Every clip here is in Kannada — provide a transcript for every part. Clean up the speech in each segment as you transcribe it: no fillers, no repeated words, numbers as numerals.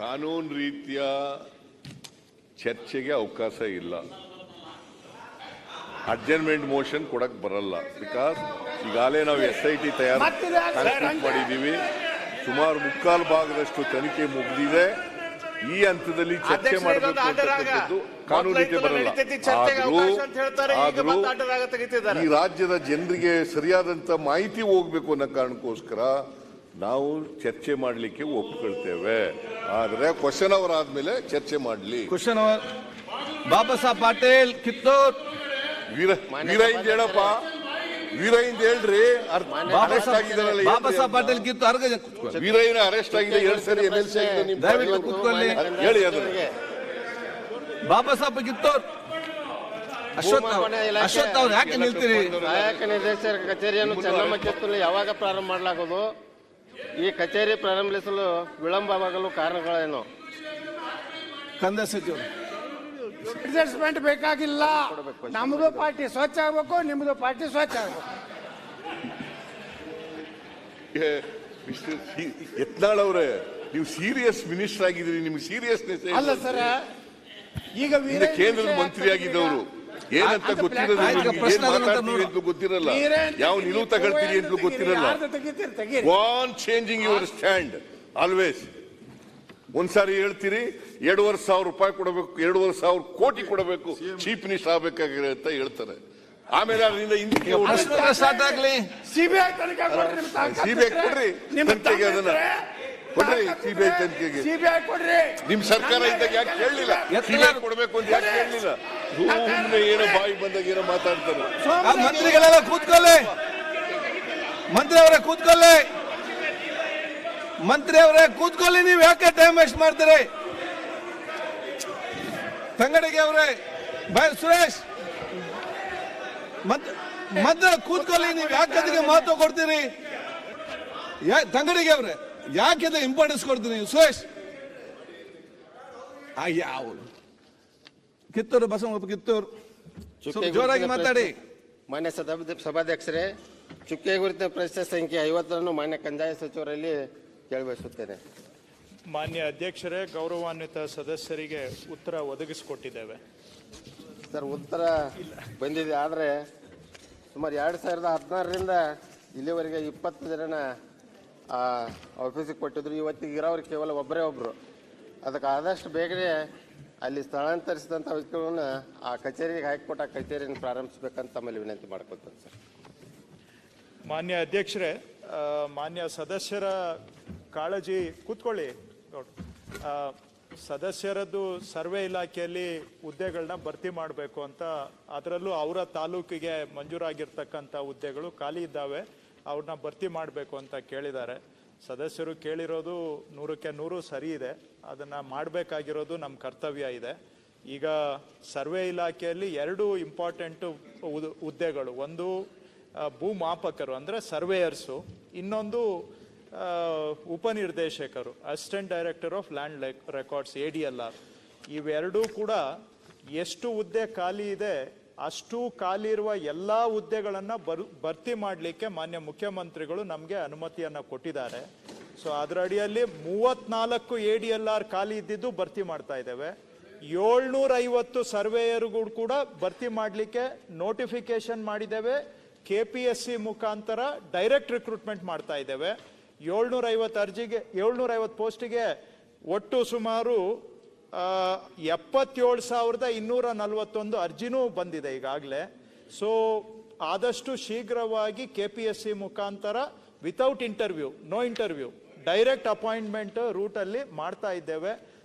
ಕಾನೂನು ರೀತಿಯ ಚರ್ಚೆಗೆ ಅವಕಾಶ ಇಲ್ಲ. ಅಡ್ಜರ್ನ್ಮೆಂಟ್ ಮೋಷನ್ ಕೊಡಕ್ ಬರಲ್ಲ. ಬಿಕಾಸ್ ಈಗಾಗಲೇ ನಾವು SIT ತಯಾರು ಮಾಡಿದ್ದೀವಿ. ಸುಮಾರು 3/4 ಭಾಗದಷ್ಟು ತನಿಖೆ ಮುಗಿದಿದೆ. ಈ ಹಂತದಲ್ಲಿ ಚರ್ಚೆ ಮಾಡಬೇಕು ಅಂತಕ್ಕಂಥದ್ದು ಕಾನೂನು ರೀತಿ ಬರಲ್ಲ. ಆದರೂ ಈ ರಾಜ್ಯದ ಜನರಿಗೆ ಸರಿಯಾದಂತ ಮಾಹಿತಿ ಹೋಗ್ಬೇಕು ಅನ್ನೋ ಕಾರಣಕ್ಕೋಸ್ಕರ ನಾವು ಚರ್ಚೆ ಮಾಡಲಿಕ್ಕೆ ಒಪ್ಕೊಳ್ತೇವೆ. ಆದ್ರೆ ಕ್ವಶನ್ ಅವರ್ ಆದ್ಮೇಲೆ ಚರ್ಚೆ ಮಾಡಲಿ. ಕ್ವಶನ್ ಅವರ್ ಬಾಬಾ ಸಾಹೇಬ್ ಪಾಟೀಲ್ ಕಿತ್ತೂರ್ ವೀರೈಂದ್ ಹೇಳಪ್ಪ, ವೀರೈಂದ್ ಹೇಳ್ರಿ. ಬಾಬಾ ಸಾಹೇಬ್ ಪಾಟೀಲ್ ಕಿತ್ತೂರ್ ವೀರಯ್ಯನ ಅರೆಸ್ಟ್ ಆಗಿದೆ 2 ಸರಿ MLC ಆಗಿದೆ. ದಯವಿಟ್ಟು ಕೂತ್ಕೊಳ್ಳಿ, ಹೇಳಿ ಅದನ್ನ. ಬಾಬಾ ಸಾಹೇಬ್ ಕಿತ್ತೂರ್ ಅಶ್ವಥ್ ಅವ್ರು ಯಾಕೆ ನಿಲ್ತೀರಿ? ಸಹಾಯಕ ನಿರ್ದೇಶಕರ ಕಚೇರಿಯನ್ನು ಚೆನ್ನಮ್ಮ ಕಿತ್ತೂರು ಯಾವಾಗ ಪ್ರಾರಂಭ ಮಾಡಲಾಗುವುದು? ಈ ಕಚೇರಿ ಪ್ರಾರಂಭಿಸಲು ವಿಳಂಬವಾಗಲು ಕಾರಣಗಳೇನು? ಕಂದಾಯ ಸಚಿವರು ಅಡ್ಜಸ್ಟ್ಮೆಂಟ್ ಬೇಕಾಗಿಲ್ಲ. ನಮ್ದು ಪಾರ್ಟಿ ಸ್ವಚ್ಛ ಆಗ್ಬೇಕು, ನಿಮ್ದು ಪಾರ್ಟಿ ಸ್ವಚ್ಛ ಆಗ್ಬೇಕು. ಯತ್ನಾಳ್ ಅವರೇ, ನೀವು ಸೀರಿಯಸ್ ಮಿನಿಸ್ಟರ್ ಆಗಿದ್ದೀರಿ, ನಿಮ್ಗೆ ಸೀರಿಯಸ್ನೆಸ್ ಅಲ್ಲ ಸರ್. ಈಗ ಕೇಂದ್ರದ ಮಂತ್ರಿ ಆಗಿದ್ದವರು ಏನಂತ ಗೊತ್ತಿರಲ್ಲ, ಏನ್ ಮಾತಾಡ್ತೀವಿ ಅಂತ ಗೊತ್ತಿರಲ್ಲ, ಯಾವ ನಿಲುವು ತಗೊಳ್ತೀರಿ ಅಂತ ಗೊತ್ತಿರಲ್ಲ. Won't changing your stand always. ಒಂದ್ಸಾರಿ ಹೇಳ್ತೀರಿ 2,500 ರೂಪಾಯಿ ಕೊಡಬೇಕು, 2,500 ಕೋಟಿ ಕೊಡಬೇಕು, ಚೀಫ್ ಮಿನಿಸ್ಟರ್ ಆಗ್ಬೇಕಾಗಿರೋ ಅಂತ ಹೇಳ್ತಾರೆ. ಆಮೇಲೆ ಅದರಿಂದ ಹಿಂದಕ್ಕೆ ಸಿಬಿಐ ಕೊಡ್ರಿ ತನಿಖೆಗೆ, ಅದನ್ನ ಕೊಡ್ರಿ ಸಿಬಿಐ ತನಿಖೆಗೆ. ನಿಮ್ ಸರ್ಕಾರ ಇದ್ದಾಗ ಯಾಕೆ ಕೇಳಲಿಲ್ಲ? ಸಿಬಿಐ ಕೊಡ್ಬೇಕು ಅಂತ ಯಾಕೆ ಕೇಳಲಿಲ್ಲ? ಸುಮ್ಮನೆ ಏನೋ ಬಾಯಿ ಬಂದಾಗ ಏನೋ ಮಾತಾಡ್ತಾರೆ. ಮಂತ್ರಿಗಳೆಲ್ಲ ಕೂತ್ಕೊಳ್ಳಿ, ಮಂತ್ರಿ ಅವರೇ ಕೂತ್ಕೊಳ್ಳಿ, ಮಂತ್ರಿ ಅವರೇ ಕೂತ್ಕೊಳ್ಳಿ. ನೀವು ಯಾಕೆ ಟೈಮ್ ವೇಸ್ಟ್ ಮಾಡ್ತೀರಿ? ತಂಗಡಿಗೆ ಅವರೇ, ಸುರೇಶ್ ಮಂತ್ರಿ ಕೂತ್ಕೊಳ್ಳಿ. ನೀವು ಯಾಕೆ ಅದಕ್ಕೆ ಮಹತ್ವ ಕೊಡ್ತೀರಿ? ತಂಗಡಿಗೆ ಅವರೇ ಯಾಕೆ ಇಂಪಾರ್ಟೆನ್ಸ್ ಕೊಡ್ತೀರಿ? ಸುರೇಶ್ ಯಾವ ಕಿತ್ತೂರು ಬಸವಪ್ಪ ಕಿತ್ತೂರು ಜೋರಾಗಿ ಮಾತಾಡಿ. ಮಾನ್ಯ ಸಭಾಧ್ಯಕ್ಷರೇ, ಚುಕ್ಕೆ ಕುರಿತ ಪ್ರಶ್ನೆ ಸಂಖ್ಯೆ 50 ಮಾನ್ಯ ಕಂದಾಯ ಸಚಿವರಲ್ಲಿ ಕೇಳಬಯಸುತ್ತೇನೆ. ಮಾನ್ಯ ಅಧ್ಯಕ್ಷರೇ, ಗೌರವಾನ್ವಿತ ಸದಸ್ಯರಿಗೆ ಉತ್ತರ ಒದಗಿಸಿಕೊಟ್ಟಿದ್ದೇವೆ. ಸರ್, ಉತ್ತರ ಬಂದಿದೆ. ಆದರೆ ಸುಮಾರು 2016ರಿಂದ ಇಲ್ಲಿವರೆಗೆ 20 ಜನ ಆಫೀಸಿಗೆ ಕೊಟ್ಟಿದ್ರು. ಇವತ್ತಿಗೆ ಇರೋರು ಕೇವಲ ಒಬ್ಬರೇ ಒಬ್ಬರು. ಅದಕ್ಕೆ ಆದಷ್ಟು ಬೇಗನೆ ಅಲ್ಲಿ ಸ್ಥಳಾಂತರಿಸಿದಂಥ ವ್ಯಕ್ತಿಗಳನ್ನ ಆ ಕಚೇರಿಗೆ ಹಾಕಿಕೊಟ್ಟು ಆ ಕಚೇರಿಯನ್ನು ಪ್ರಾರಂಭಿಸಬೇಕಂತ ತಮ್ಮಲ್ಲಿ ವಿನಂತಿ ಮಾಡ್ಕೊತೇನೆ ಸರ್. ಮಾನ್ಯ ಅಧ್ಯಕ್ಷರೇ, ಮಾನ್ಯ ಸದಸ್ಯರ ಕಾಳಜಿ, ಕೂತ್ಕೊಳ್ಳಿ. ಸದಸ್ಯರದ್ದು ಸರ್ವೆ ಇಲಾಖೆಯಲ್ಲಿ ಹುದ್ದೆಗಳನ್ನ ಭರ್ತಿ ಮಾಡಬೇಕು ಅಂತ, ಅದರಲ್ಲೂ ಅವರ ತಾಲೂಕಿಗೆ ಮಂಜೂರಾಗಿರ್ತಕ್ಕಂಥ ಹುದ್ದೆಗಳು ಖಾಲಿ ಇದ್ದಾವೆ, ಅವ್ರನ್ನ ಭರ್ತಿ ಮಾಡಬೇಕು ಅಂತ ಕೇಳಿದ್ದಾರೆ. ಸದಸ್ಯರು ಕೇಳಿರೋದು 100ಕ್ಕೆ 100 ಸರಿ ಇದೆ. ಅದನ್ನು ಮಾಡಬೇಕಾಗಿರೋದು ನಮ್ಮ ಕರ್ತವ್ಯ ಇದೆ. ಈಗ ಸರ್ವೆ ಇಲಾಖೆಯಲ್ಲಿ 2 ಇಂಪಾರ್ಟೆಂಟು ಹುದ್ದೆಗಳು, ಒಂದು ಭೂಮಾಪಕರು ಅಂದರೆ ಸರ್ವೇಯರ್ಸು, ಇನ್ನೊಂದು ಉಪನಿರ್ದೇಶಕರು, assistant director of land records ADLR. ಇವೆರಡೂ ಕೂಡ ಎಷ್ಟು ಹುದ್ದೆ ಖಾಲಿ ಇದೆ ಅಷ್ಟು ಖಾಲಿ ಇರುವ ಎಲ್ಲ ಹುದ್ದೆಗಳನ್ನು ಭರ್ತಿ ಮಾಡಲಿಕ್ಕೆ ಮಾನ್ಯ ಮುಖ್ಯಮಂತ್ರಿಗಳು ನಮಗೆ ಅನುಮತಿಯನ್ನು ಕೊಟ್ಟಿದ್ದಾರೆ. ಸೊ ಅದರ ಅಡಿಯಲ್ಲಿ 34 ADLR ಖಾಲಿ ಇದ್ದಿದ್ದು ಭರ್ತಿ ಮಾಡ್ತಾ ಇದ್ದೇವೆ. 750 ಸರ್ವೇಯರ್ಗಳು ಕೂಡ ಭರ್ತಿ ಮಾಡಲಿಕ್ಕೆ ನೋಟಿಫಿಕೇಶನ್ ಮಾಡಿದ್ದೇವೆ. KPSC ಮುಖಾಂತರ ಡೈರೆಕ್ಟ್ ರಿಕ್ರೂಟ್ಮೆಂಟ್ ಮಾಡ್ತಾ ಇದ್ದೇವೆ. 750 ಪೋಸ್ಟಿಗೆ ಒಟ್ಟು ಸುಮಾರು 77,241 ಅರ್ಜಿನೂ ಬಂದಿದೆ ಈಗಾಗಲೇ. ಸೊ ಆದಷ್ಟು ಶೀಘ್ರವಾಗಿ KPSC ಮುಖಾಂತರ without interview, no interview, direct appointment ರೂಟಲ್ಲಿ ಮಾಡ್ತಾ ಇದ್ದೇವೆ.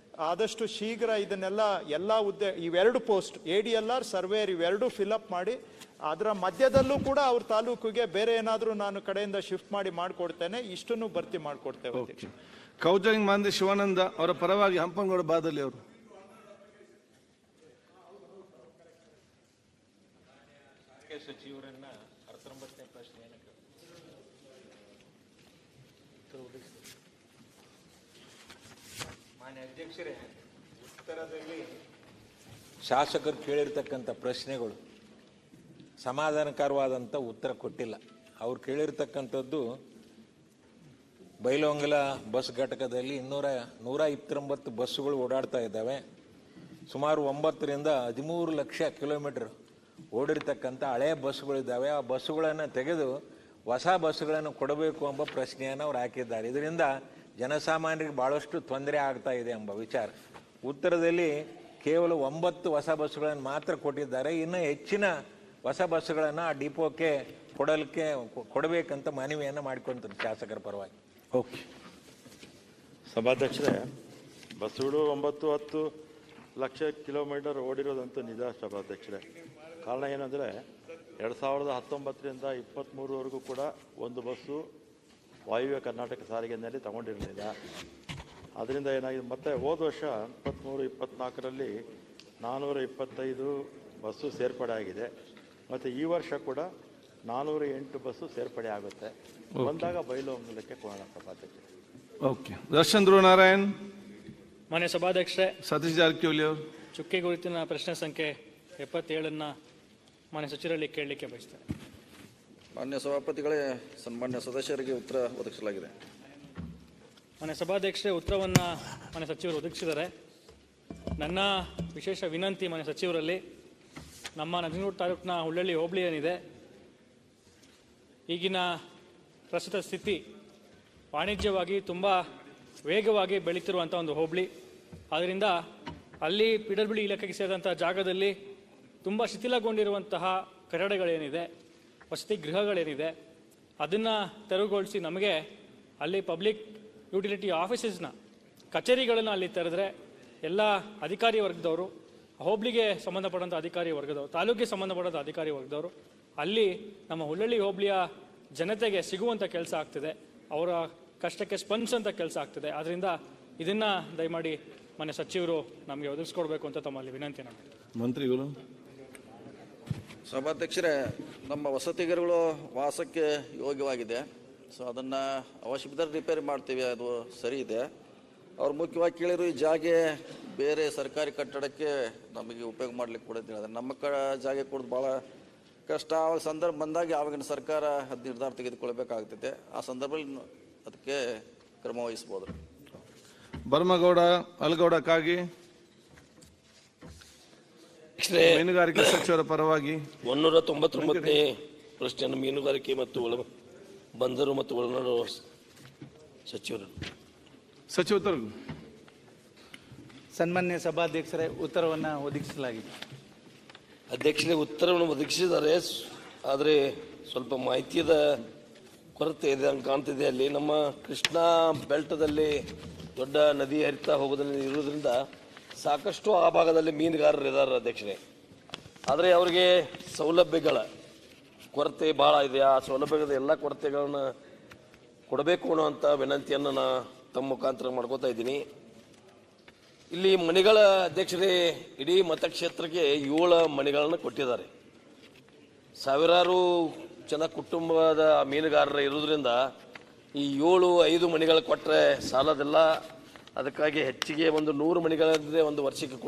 ಆದಷ್ಟು ಶೀಘ್ರ ಇದನ್ನೆಲ್ಲ ಎಲ್ಲ ಹುದ್ದೆ, ಇವೆರಡು ಪೋಸ್ಟ್ ADLR ಸರ್ವೇಯರ್ ಇವೆರಡು ಫಿಲ್ಅಪ್ ಮಾಡಿ, ಅದರ ಮಧ್ಯದಲ್ಲೂ ಕೂಡ ಅವ್ರ ತಾಲೂಕಿಗೆ ಬೇರೆ ಏನಾದರೂ ನಾನು ಕಡೆಯಿಂದ ಶಿಫ್ಟ್ ಮಾಡಿ ಮಾಡಿಕೊಡ್ತೇನೆ. ಇಷ್ಟನ್ನು ಭರ್ತಿ ಮಾಡಿಕೊಡ್ತೇವೆ. ಕೌಜರಿಂಗ್ ಮಾಂದಿ ಶಿವಾನಂದ ಅವರ ಪರವಾಗಿ ಹಂಪನಗೌಡ ಬಾದಲಿ ಅವರು. ಸಚಿವರನ್ನ 19ನೇ ಪ್ರಶ್ನೆ ಮಾನ್ಯ ಅಧ್ಯಕ್ಷರೇ, ಉತ್ತರದಲ್ಲಿ ಶಾಸಕರು ಕೇಳಿರ್ತಕ್ಕಂಥ ಪ್ರಶ್ನೆಗಳು ಸಮಾಧಾನಕರವಾದಂಥ ಉತ್ತರ ಕೊಟ್ಟಿಲ್ಲ. ಅವ್ರು ಕೇಳಿರ್ತಕ್ಕಂಥದ್ದು ಬೈಲಹೊಂಗಲ ಬಸ್ ಘಟಕದಲ್ಲಿ 129 ಬಸ್ಸುಗಳು ಓಡಾಡ್ತಾ ಇದ್ದಾವೆ. ಸುಮಾರು 9ರಿಂದ 13 ಲಕ್ಷ ಕಿಲೋಮೀಟರ್ ಓಡಿರ್ತಕ್ಕಂಥ ಹಳೆಯ ಬಸ್ಸುಗಳಿದ್ದಾವೆ. ಆ ಬಸ್ಸುಗಳನ್ನು ತೆಗೆದು ಹೊಸ ಬಸ್ಸುಗಳನ್ನು ಕೊಡಬೇಕು ಎಂಬ ಪ್ರಶ್ನೆಯನ್ನು ಅವ್ರು ಹಾಕಿದ್ದಾರೆ. ಇದರಿಂದ ಜನಸಾಮಾನ್ಯರಿಗೆ ಭಾಳಷ್ಟು ತೊಂದರೆ ಆಗ್ತಾ ಇದೆ ಎಂಬ ವಿಚಾರ. ಉತ್ತರದಲ್ಲಿ ಕೇವಲ 9 ಹೊಸ ಬಸ್ಸುಗಳನ್ನು ಮಾತ್ರ ಕೊಟ್ಟಿದ್ದಾರೆ. ಇನ್ನು ಹೆಚ್ಚಿನ ಹೊಸ ಬಸ್ಸುಗಳನ್ನು ಆ ಡಿಪೋಕ್ಕೆ ಕೊಡಬೇಕಂತ ಮನವಿಯನ್ನು ಮಾಡಿಕೊಂತಾರೆ ಶಾಸಕರ ಪರವಾಗಿ. ಓಕೆ. ಸಭಾಧ್ಯಕ್ಷರೇ, ಬಸ್ಸುಗಳು 9-10 ಲಕ್ಷ ಕಿಲೋಮೀಟರ್ ಓಡಿರೋದಂತೂ ನಿಜ ಸಭಾಧ್ಯಕ್ಷರೇ. ಕಾರಣ ಏನಂದರೆ 2019ರಿಂದ 23ವರೆಗೂ ಕೂಡ ಒಂದು ಬಸ್ಸು ವಾಯುವ್ಯ ಕರ್ನಾಟಕ ಸಾರಿಗೆಯಲ್ಲಿ ತಗೊಂಡಿರಲಿಲ್ಲ. ಅದರಿಂದ ಏನಾಗಿದೆ, ಮತ್ತೆ ಹೋದ ವರ್ಷ 23-24ರಲ್ಲಿ 425 ಬಸ್ಸು ಸೇರ್ಪಡೆ ಆಗಿದೆ. ಮತ್ತು ಈ ವರ್ಷ ಕೂಡ 408 ಬಸ್ಸು ಸೇರ್ಪಡೆ ಆಗುತ್ತೆ. ಬಂದಾಗ ಬೈಲಹೊಂಗಲಕ್ಕೆ ಕೊಡೋಣ ಸಭಾಧ್ಯಕ್ಷ. ಓಕೆ. ದರ್ಶನ್ ಧ್ರುವ ನಾರಾಯಣ್. ಮಾನ್ಯ ಸಭಾಧ್ಯಕ್ಷರೇ, ಸತೀಶ್ ಜಾರಕಿಹೊಳಿ ಅವರು ಚುಕ್ಕೆ ಗುರುತಿನ ಪ್ರಶ್ನೆ ಸಂಖ್ಯೆ 77 ಮಾನ್ಯ ಸಚಿವರಲ್ಲಿ ಕೇಳಲಿಕ್ಕೆ ಬಯಸ್ತೇನೆ. ಮಾನ್ಯ ಸಭಾಪತಿಗಳೇ, ಸನ್ಮಾನ್ಯ ಸದಸ್ಯರಿಗೆ ಉತ್ತರ ಒದಗಿಸಲಾಗಿದೆ. ಮಾನ್ಯ ಸಭಾಧ್ಯಕ್ಷರೇ, ಉತ್ತರವನ್ನು ಮಾನ್ಯ ಸಚಿವರು ಒದಗಿಸಿದ್ದಾರೆ. ನನ್ನ ವಿಶೇಷ ವಿನಂತಿ ಮಾನ್ಯ ಸಚಿವರಲ್ಲಿ, ನಮ್ಮ ನಂಜನಗೂಡು ತಾಲೂಕಿನ ಹುಳ್ಳಳ್ಳಿ ಹೋಬಳಿ ಏನಿದೆ, ಈಗಿನ ಪ್ರಸ್ತುತ ಸ್ಥಿತಿ ವಾಣಿಜ್ಯವಾಗಿ ತುಂಬ ವೇಗವಾಗಿ ಬೆಳೀತಿರುವಂಥ ಒಂದು ಹೋಬಳಿ. ಆದ್ದರಿಂದ ಅಲ್ಲಿ ಪಿಡಬ್ಲ್ಯೂಡಿ ಇಲಾಖೆಗೆ ಸೇರಿದಂಥ ಜಾಗದಲ್ಲಿ ತುಂಬ ಶಿಥಿಲಗೊಂಡಿರುವಂತಹ ಕಟ್ಟಡಗಳೇನಿದೆ, ವಸತಿ ಗೃಹಗಳೇನಿದೆ, ಅದನ್ನು ತೆರವುಗೊಳಿಸಿ ನಮಗೆ ಅಲ್ಲಿ ಪಬ್ಲಿಕ್ ಯುಟಿಲಿಟಿ ಆಫೀಸಸ್ನ ಕಚೇರಿಗಳನ್ನು ಅಲ್ಲಿ ತೆರೆದ್ರೆ ಎಲ್ಲ ಅಧಿಕಾರಿ ವರ್ಗದವರು, ಹೋಬಳಿಗೆ ಸಂಬಂಧಪಟ್ಟಂಥ ಅಧಿಕಾರಿ ವರ್ಗದವರು, ತಾಲೂಕಿಗೆ ಸಂಬಂಧಪಟ್ಟಂಥ ಅಧಿಕಾರಿ ವರ್ಗದವರು ಅಲ್ಲಿ ನಮ್ಮ ಹುಳ್ಳಳ್ಳಿ ಹೋಬಳಿಯ ಜನತೆಗೆ ಸಿಗುವಂಥ ಕೆಲಸ ಆಗ್ತಿದೆ, ಅವರ ಕಷ್ಟಕ್ಕೆ ಸ್ಪಂದಿಸೋಂಥ ಕೆಲಸ ಆಗ್ತಿದೆ. ಆದ್ದರಿಂದ ಇದನ್ನು ದಯಮಾಡಿ ಮಾನ್ಯ ಸಚಿವರು ನಮಗೆ ಒದಗಿಸ್ಕೊಡ್ಬೇಕು ಅಂತ ತಮ್ಮಲ್ಲಿ ವಿನಂತಿ. ಮಂತ್ರಿಗಳು. ಸಭಾಧ್ಯಕ್ಷರೇ, ನಮ್ಮ ವಸತಿಗರುಗಳು ವಾಸಕ್ಕೆ ಯೋಗ್ಯವಾಗಿದೆ. ಸೊ ಅದನ್ನು ಅವಶ್ಯ ಬಿದ್ದರೆ ರಿಪೇರಿ ಮಾಡ್ತೀವಿ, ಅದು ಸರಿ ಇದೆ. ಅವ್ರು ಮುಖ್ಯವಾಗಿ ಕೇಳಿದ್ರು, ಈ ಜಾಗೆ ಬೇರೆ ಸರ್ಕಾರಿ ಕಟ್ಟಡಕ್ಕೆ ನಮಗೆ ಉಪಯೋಗ ಮಾಡ್ಲಿಕ್ಕೆ ಕೂಡ ಹೇಳಿದ್ರೆ ನಮ್ಮ ಜಾಗೆ ಕೊಡೋದು ಭಾಳ ಕಷ್ಟ. ಆವಾಗ ಸಂದರ್ಭ ಬಂದಾಗ ಆವಾಗಿನ ಸರ್ಕಾರ ಅದು ನಿರ್ಧಾರ ತೆಗೆದುಕೊಳ್ಬೇಕಾಗ್ತೈತೆ. ಆ ಸಂದರ್ಭದಲ್ಲಿ ಅದಕ್ಕೆ ಕ್ರಮ ವಹಿಸ್ಬೋದು. ಬರ್ಮಗೌಡ ಅಲ್ಗೌಡ ಕಾಗಿ. ಮೀನುಗಾರಿಕೆ ಸಚಿವರ ಪರವಾಗಿ 199ನೇ ಪ್ರಶ್ನೆಯನ್ನು ಮೀನುಗಾರಿಕೆ ಮತ್ತು ಬಂದರು ಮತ್ತು ಒಳನಾಡು ಸಚಿವರು. ಸಚಿವರು. ಸನ್ಮಾನ್ಯ ಸಭಾಧ್ಯಕ್ಷರೇ, ಉತ್ತರವನ್ನು ಒದಗಿಸಲಾಗಿದೆ. ಅಧ್ಯಕ್ಷರೇ, ಉತ್ತರವನ್ನು ಒದಗಿಸಿದ್ದಾರೆ. ಆದರೆ ಸ್ವಲ್ಪ ಮಾಹಿತಿಯ ಕೊರತೆ ಇದೆ ಅಂತ ಕಾಣ್ತಿದೆ. ಅಲ್ಲಿ ನಮ್ಮ ಕೃಷ್ಣಾ ಬೆಲ್ಟದಲ್ಲಿ ದೊಡ್ಡ ನದಿ ಹರಿತಾ ಹೋಗೋದ್ರಲ್ಲಿ ಇರೋದ್ರಿಂದ ಸಾಕಷ್ಟು ಆ ಭಾಗದಲ್ಲಿ ಮೀನುಗಾರರು ಇದ್ದಾರೆ ಅಧ್ಯಕ್ಷರೇ. ಆದರೆ ಅವರಿಗೆ ಸೌಲಭ್ಯಗಳ ಕೊರತೆ ಭಾಳ ಇದೆ. ಆ ಸೌಲಭ್ಯದ ಎಲ್ಲ ಕೊರತೆಗಳನ್ನು ಕೊಡಬೇಕು ಅನ್ನುವಂಥ ವಿನಂತಿಯನ್ನು ನಾನು ತಮ್ಮ ಮುಖಾಂತರ ಮಾಡ್ಕೋತಾ ಇದ್ದೀನಿ. ಇಲ್ಲಿ ಮನೆಗಳ ಅಧ್ಯಕ್ಷರೇ, ಇಡೀ ಮತಕ್ಷೇತ್ರಕ್ಕೆ 7 ಮನೆಗಳನ್ನು ಕೊಟ್ಟಿದ್ದಾರೆ. ಸಾವಿರಾರು ಜನ ಕುಟುಂಬದ ಮೀನುಗಾರರು ಇರೋದ್ರಿಂದ ಈ 7-5 ಮನೆಗಳು ಕೊಟ್ಟರೆ ಸಾಲದಿಲ್ಲ. ಅದಕ್ಕಾಗಿ ಹೆಚ್ಚಿಗೆ ಒಂದು 100 ಮನೆಗಳಿದ್ರೆ ಒಂದು ವರ್ಷಕ್ಕೆ